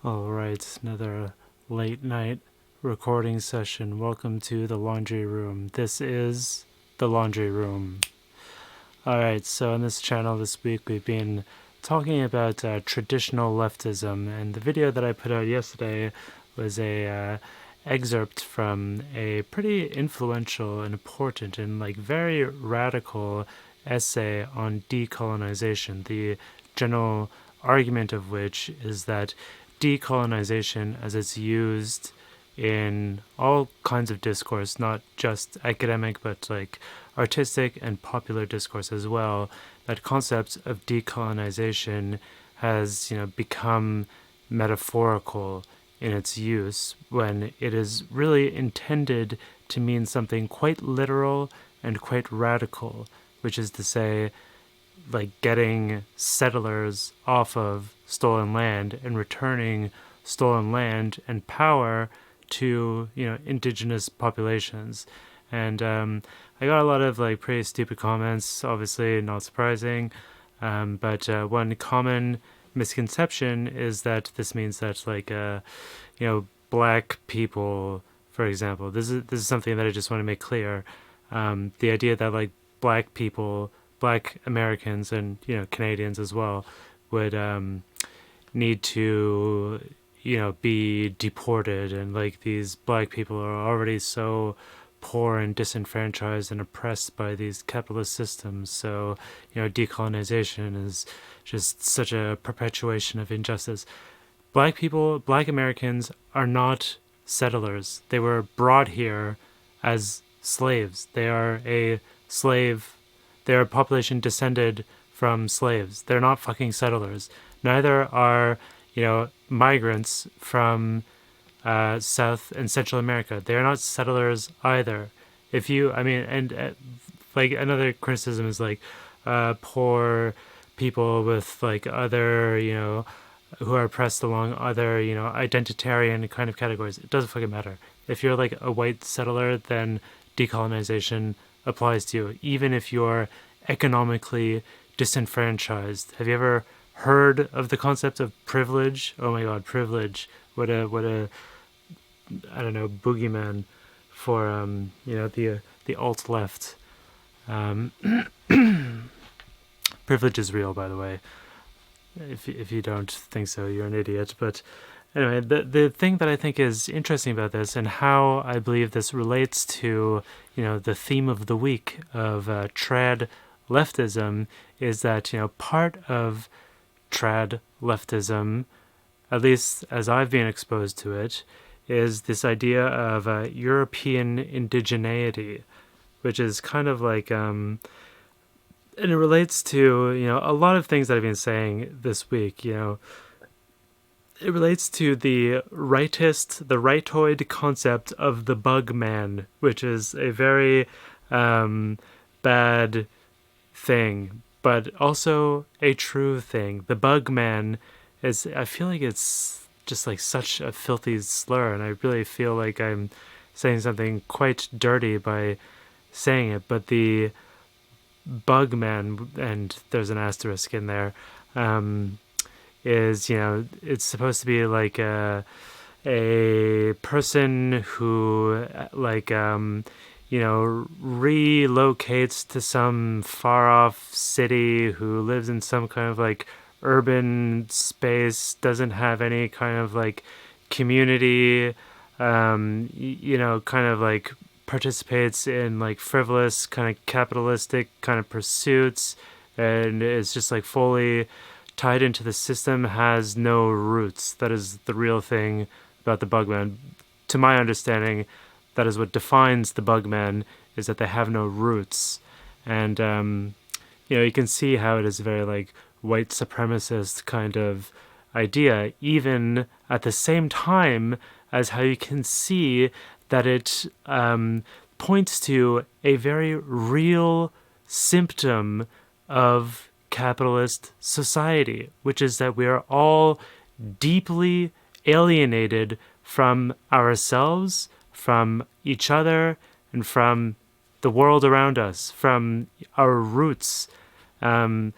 All right, another late night recording session. Welcome to the laundry room. This is the laundry room. All right, so on this channel this week we've been talking about traditional leftism, and the video that I put out yesterday was a excerpt from a pretty influential and important and very radical essay on decolonization. The general argument of which is that decolonization, as it's used in all kinds of discourse, not just academic, but artistic and popular discourse as well, that concept of decolonization has, become metaphorical in its use when it is really intended to mean something quite literal and quite radical, which is to say, getting settlers off of stolen land and returning stolen land and power to indigenous populations. And I got a lot of pretty stupid comments, obviously not surprising, but one common misconception is that this means that black people, for example, this is something that I just want to make clear. The idea that black people, black Americans, and Canadians as well, would need to be deported, and these black people are already so poor and disenfranchised and oppressed by these capitalist systems, so decolonization is just such a perpetuation of injustice. Black people, black Americans, are not settlers. They were brought here as slaves. They are a slave. They're a population descended from slaves. They're not fucking settlers. Neither are, migrants from South and Central America. They are not settlers either. If you, I mean, and another criticism is poor people with other, who are oppressed along other, identitarian kind of categories. It doesn't fucking matter. If you're a white settler, then decolonization applies to you, even if you're economically disenfranchised. Have you ever heard of the concept of privilege? Oh my god, privilege. What a I don't know, boogeyman for the alt left. Privilege is real, by the way. If you don't think so, you're an idiot. But anyway, the thing that I think is interesting about this, and how I believe this relates to the theme of the week of trad leftism, is that part of trad leftism, at least as I've been exposed to it, is this idea of European indigeneity, which is kind of and it relates to a lot of things that I've been saying this week. It relates to the rightoid concept of the bug man, which is a very bad thing, but also a true thing. The bug man is, I feel like it's just such a filthy slur, and I really feel like I'm saying something quite dirty by saying it, but the bug man, and there's an asterisk in there, is it's supposed to be a person who relocates to some far off city, who lives in some kind of urban space, doesn't have any kind of community, kind of participates in frivolous kind of capitalistic kind of pursuits, and is just fully tied into the system, has no roots. That is the real thing about the bugman. To my understanding, that is what defines the bugman, is that they have no roots. And you can see how it is a very white supremacist kind of idea, even at the same time as how you can see that it points to a very real symptom of capitalist society, which is that we are all deeply alienated from ourselves, from each other, and from the world around us, from our roots. And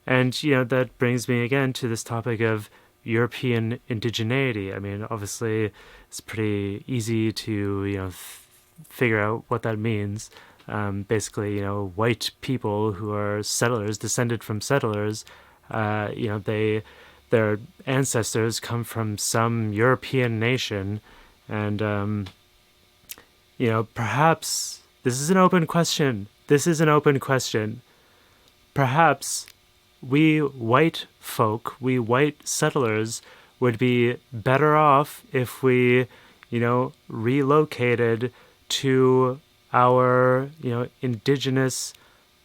that brings me again to this topic of European indigeneity. I mean, obviously, it's pretty easy to figure out what that means. Basically, white people who are settlers, descended from settlers, their ancestors come from some European nation, and perhaps this is an open question. This is an open question. Perhaps we white folk, we white settlers, would be better off if we, relocated to our, indigenous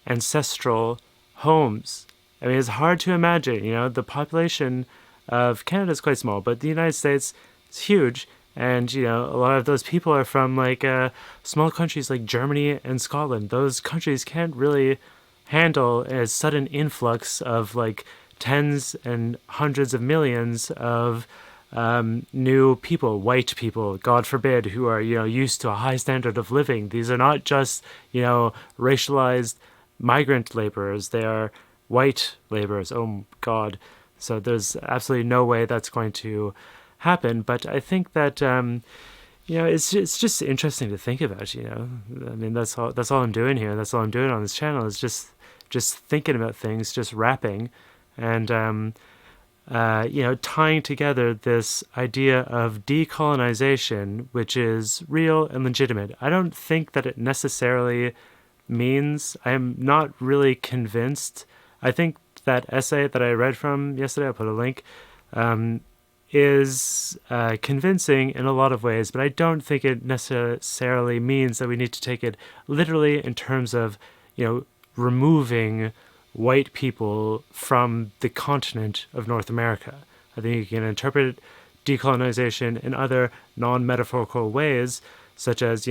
ancestral homes. I mean, it's hard to imagine, the population of Canada is quite small, but the United States is huge. And, a lot of those people are from small countries like Germany and Scotland. Those countries can't really handle a sudden influx of tens and hundreds of millions of new people, white people, God forbid, who are, used to a high standard of living. These are not just, racialized migrant laborers. They are white laborers. Oh, God. So there's absolutely no way that's going to happen. But I think that, it's just interesting to think about, I mean, that's all I'm doing here. That's all I'm doing on this channel is just thinking about things, just rapping, and tying together this idea of decolonization, which is real and legitimate. I don't think that it necessarily means, I am not really convinced. I think that essay that I read from yesterday, I'll put a link, is convincing in a lot of ways, but I don't think it necessarily means that we need to take it literally in terms of, removing white people from the continent of North America. I think you can interpret decolonization in other non-metaphorical ways, such as,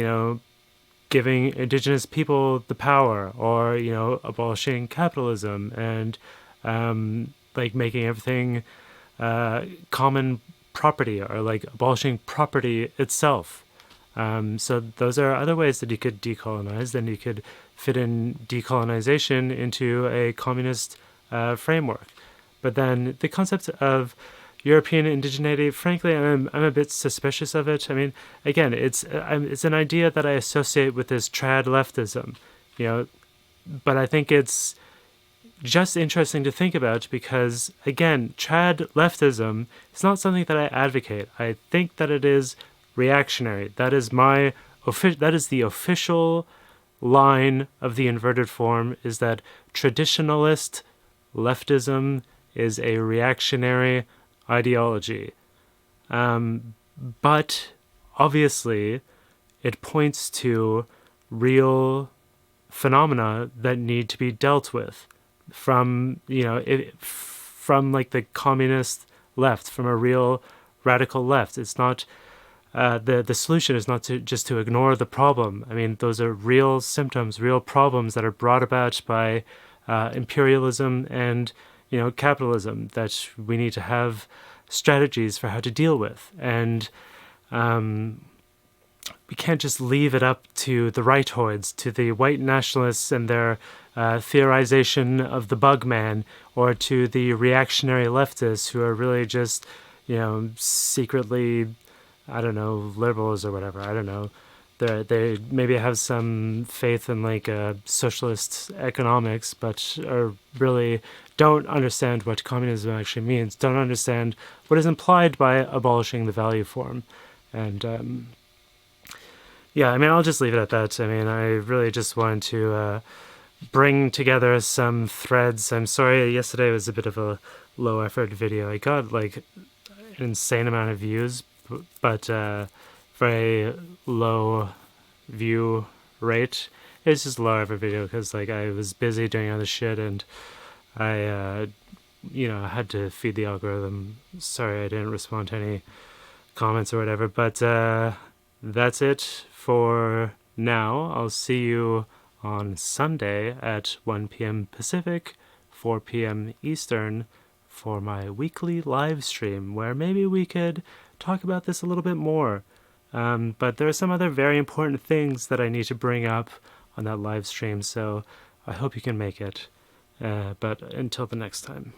giving indigenous people the power, or, abolishing capitalism, and making everything common property, or abolishing property itself. So those are other ways that you could decolonize. Then you could fit in decolonization into a communist framework. But then the concept of European indigeneity, frankly, I'm a bit suspicious of it. I mean, again, it's an idea that I associate with this trad leftism, but I think it's just interesting to think about because, again, trad leftism is not something that I advocate. I think that it is reactionary. That is the official line of the inverted form, is that traditionalist leftism is a reactionary ideology. But obviously it points to real phenomena that need to be dealt with from the communist left, from a real radical left. It's not the solution is not to ignore the problem. I mean, those are real symptoms, real problems that are brought about by imperialism and capitalism that we need to have strategies for how to deal with. And we can't just leave it up to the rightoids, to the white nationalists and their theorization of the bug man, or to the reactionary leftists who are really just, secretly, I don't know, liberals or whatever. I don't know. They maybe have some faith in socialist economics, but are really don't understand what communism actually means, don't understand what is implied by abolishing the value form. And yeah, I mean, I'll just leave it at that. I mean, I really just wanted to bring together some threads. I'm sorry, yesterday was a bit of a low effort video. I got an insane amount of views, but very low view rate. It's just a low effort video because I was busy doing other shit, and I had to feed the algorithm. Sorry I didn't respond to any comments or whatever, but that's it for now. I'll see you on Sunday at 1 p.m. Pacific, 4 p.m. Eastern for my weekly live stream where maybe we could talk about this a little bit more. But there are some other very important things that I need to bring up on that live stream, so I hope you can make it. But until the next time.